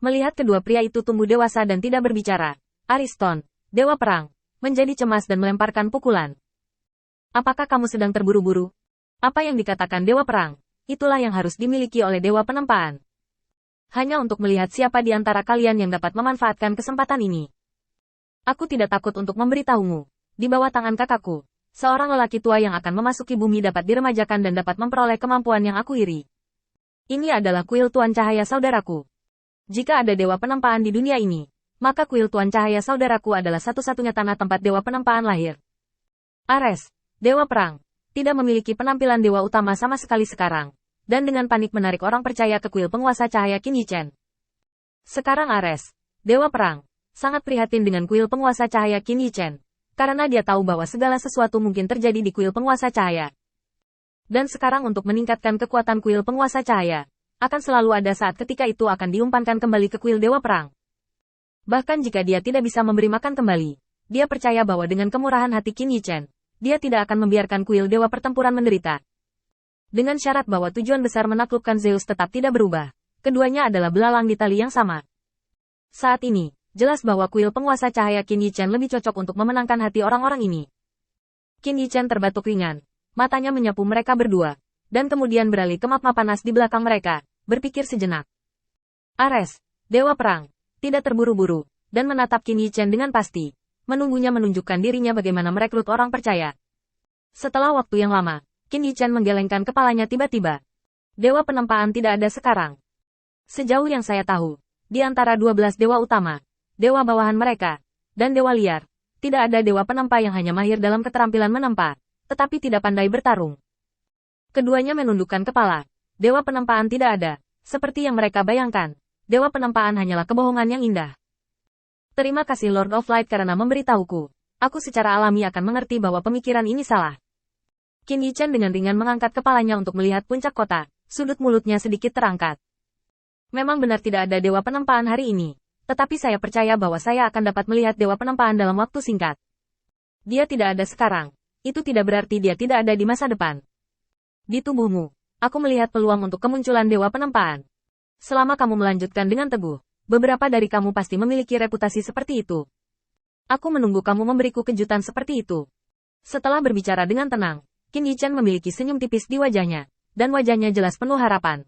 Melihat kedua pria itu tumbuh dewasa dan tidak berbicara, Ariston, Dewa Perang, menjadi cemas dan melemparkan pukulan. Apakah kamu sedang terburu-buru? Apa yang dikatakan Dewa Perang, itulah yang harus dimiliki oleh Dewa Penempaan. Hanya untuk melihat siapa di antara kalian yang dapat memanfaatkan kesempatan ini. Aku tidak takut untuk memberitahumu. Di bawah tangan kakakku, seorang lelaki tua yang akan memasuki bumi dapat diremajakan dan dapat memperoleh kemampuan yang aku iri. Ini adalah kuil Tuan Cahaya saudaraku. Jika ada Dewa Penempaan di dunia ini, maka kuil Tuan Cahaya saudaraku adalah satu-satunya tanah tempat Dewa Penempaan lahir. Ares, Dewa Perang, tidak memiliki penampilan dewa utama sama sekali sekarang, dan dengan panik menarik orang percaya ke kuil penguasa cahaya Qin Yichen. Sekarang Ares, Dewa Perang, sangat prihatin dengan kuil penguasa cahaya Qin Yichen, karena dia tahu bahwa segala sesuatu mungkin terjadi di kuil penguasa cahaya. Dan sekarang untuk meningkatkan kekuatan kuil penguasa cahaya, akan selalu ada saat ketika itu akan diumpankan kembali ke kuil Dewa Perang. Bahkan jika dia tidak bisa memberi makan kembali, dia percaya bahwa dengan kemurahan hati Qin Yichen, dia tidak akan membiarkan kuil Dewa Pertempuran menderita. Dengan syarat bahwa tujuan besar menaklukkan Zeus tetap tidak berubah, keduanya adalah belalang di tali yang sama. Saat ini, jelas bahwa kuil penguasa cahaya Qin Yichen lebih cocok untuk memenangkan hati orang-orang ini. Qin Yichen terbatuk ringan, matanya menyapu mereka berdua, dan kemudian beralih ke map panas di belakang mereka, berpikir sejenak. Ares, Dewa Perang, tidak terburu-buru, dan menatap Qin Yichen dengan pasti, menunggunya menunjukkan dirinya bagaimana merekrut orang percaya. Setelah waktu yang lama, Qin Yichen menggelengkan kepalanya tiba-tiba. Dewa Penempaan tidak ada sekarang. Sejauh yang saya tahu, di antara 12 dewa utama, dewa bawahan mereka, dan dewa liar, tidak ada dewa penempa yang hanya mahir dalam keterampilan menempa, tetapi tidak pandai bertarung. Keduanya menundukkan kepala. Dewa Penempaan tidak ada, seperti yang mereka bayangkan. Dewa Penempaan hanyalah kebohongan yang indah. Terima kasih Lord of Light karena memberitahuku. Aku secara alami akan mengerti bahwa pemikiran ini salah. Qin Yichen dengan ringan mengangkat kepalanya untuk melihat puncak kota, sudut mulutnya sedikit terangkat. Memang benar tidak ada Dewa Penempaan hari ini, tetapi saya percaya bahwa saya akan dapat melihat Dewa Penempaan dalam waktu singkat. Dia tidak ada sekarang, itu tidak berarti dia tidak ada di masa depan. Di tubuhmu, aku melihat peluang untuk kemunculan Dewa Penempaan. Selama kamu melanjutkan dengan teguh, beberapa dari kamu pasti memiliki reputasi seperti itu. Aku menunggu kamu memberiku kejutan seperti itu. Setelah berbicara dengan tenang, Qin Yichen memiliki senyum tipis di wajahnya, dan wajahnya jelas penuh harapan.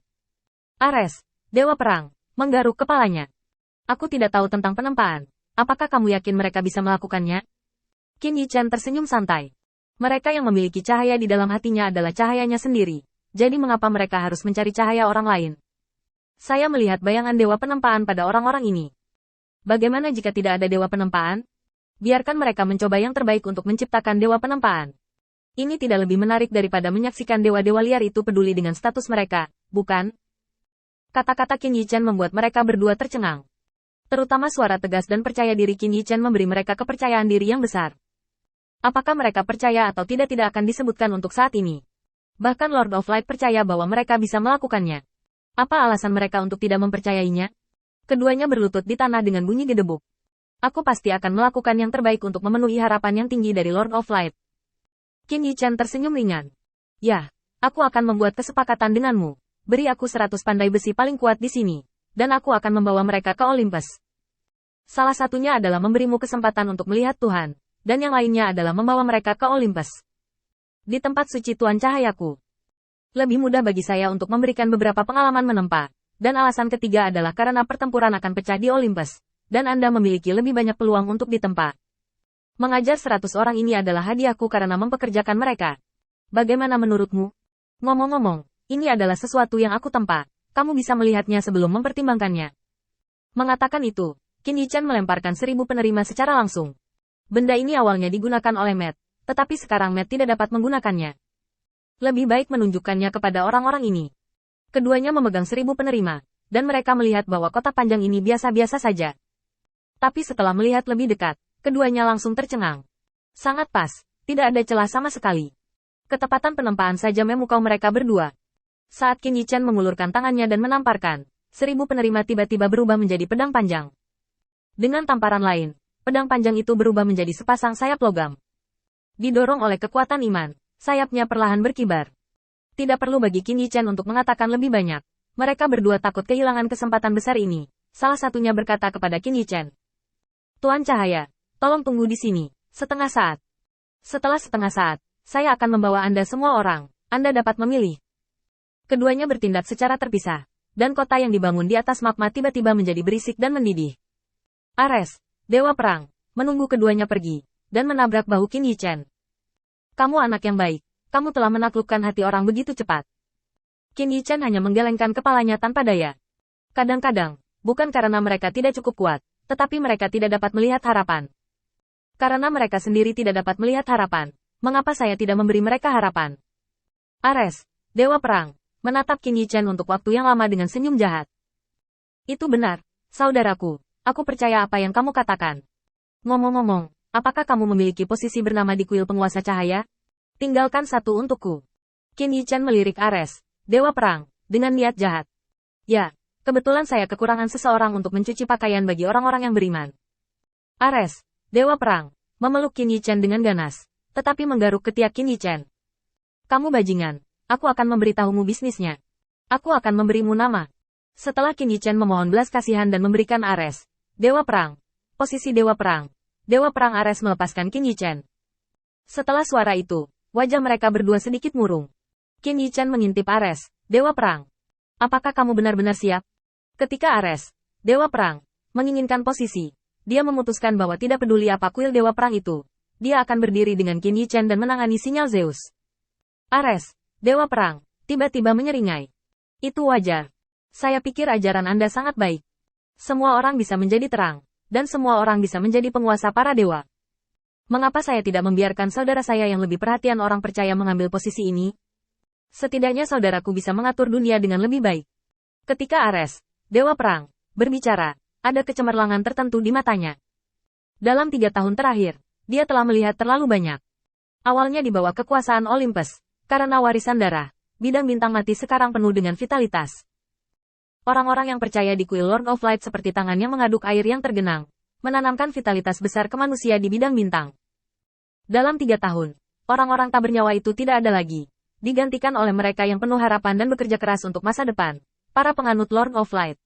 Ares, Dewa Perang, menggaruk kepalanya. Aku tidak tahu tentang penempaan. Apakah kamu yakin mereka bisa melakukannya? Qin Yichen tersenyum santai. Mereka yang memiliki cahaya di dalam hatinya adalah cahayanya sendiri. Jadi mengapa mereka harus mencari cahaya orang lain? Saya melihat bayangan Dewa Penempaan pada orang-orang ini. Bagaimana jika tidak ada Dewa Penempaan? Biarkan mereka mencoba yang terbaik untuk menciptakan Dewa Penempaan. Ini tidak lebih menarik daripada menyaksikan dewa-dewa liar itu peduli dengan status mereka, bukan? Kata-kata Qin Yichen membuat mereka berdua tercengang. Terutama suara tegas dan percaya diri Qin Yichen memberi mereka kepercayaan diri yang besar. Apakah mereka percaya atau tidak akan disebutkan untuk saat ini. Bahkan Lord of Light percaya bahwa mereka bisa melakukannya. Apa alasan mereka untuk tidak mempercayainya? Keduanya berlutut di tanah dengan bunyi gedebuk. Aku pasti akan melakukan yang terbaik untuk memenuhi harapan yang tinggi dari Lord of Light. Qin Yichen tersenyum ringan. Ya, aku akan membuat kesepakatan denganmu. Beri aku 100 pandai besi paling kuat di sini, dan aku akan membawa mereka ke Olympus. Salah satunya adalah memberimu kesempatan untuk melihat Tuhan, dan yang lainnya adalah membawa mereka ke Olympus. Di tempat suci Tuan Cahayaku. Lebih mudah bagi saya untuk memberikan beberapa pengalaman menempa, dan alasan ketiga adalah karena pertempuran akan pecah di Olympus, dan Anda memiliki lebih banyak peluang untuk ditempa. Mengajar 100 orang ini adalah hadiahku karena mempekerjakan mereka. Bagaimana menurutmu? Ngomong-ngomong, ini adalah sesuatu yang aku tempa. Kamu bisa melihatnya sebelum mempertimbangkannya. Mengatakan itu, Qin Yichen melemparkan 1000 penerima secara langsung. Benda ini awalnya digunakan oleh Matt, tetapi sekarang Matt tidak dapat menggunakannya. Lebih baik menunjukkannya kepada orang-orang ini. Keduanya memegang 1000 penerima, dan mereka melihat bahwa kotak panjang ini biasa-biasa saja. Tapi setelah melihat lebih dekat, keduanya langsung tercengang. Sangat pas, tidak ada celah sama sekali. Ketepatan penempaan saja memukau mereka berdua. Saat Qin Yichen mengulurkan tangannya dan menamparkan, 1000 penerima tiba-tiba berubah menjadi pedang panjang. Dengan tamparan lain, pedang panjang itu berubah menjadi sepasang sayap logam. Didorong oleh kekuatan iman, sayapnya perlahan berkibar. Tidak perlu bagi Qin Yichen untuk mengatakan lebih banyak. Mereka berdua takut kehilangan kesempatan besar ini. Salah satunya berkata kepada Qin Yichen. Tuan Cahaya, tolong tunggu di sini, setengah saat. Setelah setengah saat, saya akan membawa Anda semua orang, Anda dapat memilih. Keduanya bertindak secara terpisah, dan kota yang dibangun di atas magma tiba-tiba menjadi berisik dan mendidih. Ares, Dewa Perang, menunggu keduanya pergi, dan menabrak bahu Qin Yichen. Kamu anak yang baik, kamu telah menaklukkan hati orang begitu cepat. Qin Yichen hanya menggelengkan kepalanya tanpa daya. Kadang-kadang, bukan karena mereka tidak cukup kuat, tetapi mereka tidak dapat melihat harapan. Karena mereka sendiri tidak dapat melihat harapan, mengapa saya tidak memberi mereka harapan? Ares, Dewa Perang, menatap Qin Yichen untuk waktu yang lama dengan senyum jahat. Itu benar, saudaraku, aku percaya apa yang kamu katakan. Ngomong-ngomong, apakah kamu memiliki posisi bernama di kuil penguasa cahaya? Tinggalkan satu untukku. Qin Yichen melirik Ares, Dewa Perang, dengan niat jahat. Ya, kebetulan saya kekurangan seseorang untuk mencuci pakaian bagi orang-orang yang beriman. Ares, Dewa Perang, memeluk Qin Yichen dengan ganas, tetapi menggaruk ketiak Qin Yichen. Kamu bajingan, aku akan memberitahumu bisnisnya. Aku akan memberimu nama. Setelah Qin Yichen memohon belas kasihan dan memberikan Ares, Dewa Perang, posisi Dewa Perang Ares melepaskan Qin Yichen. Setelah suara itu, wajah mereka berdua sedikit murung. Qin Yichen mengintip Ares, Dewa Perang. Apakah kamu benar-benar siap? Ketika Ares, Dewa Perang, menginginkan posisi, dia memutuskan bahwa tidak peduli apa kuil Dewa Perang itu, dia akan berdiri dengan Qin Yichen dan menangani sinyal Zeus. Ares, Dewa Perang, tiba-tiba menyeringai. Itu wajar. Saya pikir ajaran Anda sangat baik. Semua orang bisa menjadi terang, dan semua orang bisa menjadi penguasa para dewa. Mengapa saya tidak membiarkan saudara saya yang lebih perhatian orang percaya mengambil posisi ini? Setidaknya saudaraku bisa mengatur dunia dengan lebih baik. Ketika Ares, Dewa Perang, berbicara, ada kecemerlangan tertentu di matanya. Dalam 3 tahun terakhir, dia telah melihat terlalu banyak. Awalnya di bawah kekuasaan Olympus, karena warisan darah, bidang bintang mati sekarang penuh dengan vitalitas. Orang-orang yang percaya di kuil Lord of Light seperti tangan yang mengaduk air yang tergenang, menanamkan vitalitas besar ke manusia di bidang bintang. Dalam 3 tahun, orang-orang tak bernyawa itu tidak ada lagi, digantikan oleh mereka yang penuh harapan dan bekerja keras untuk masa depan, para penganut Lord of Light.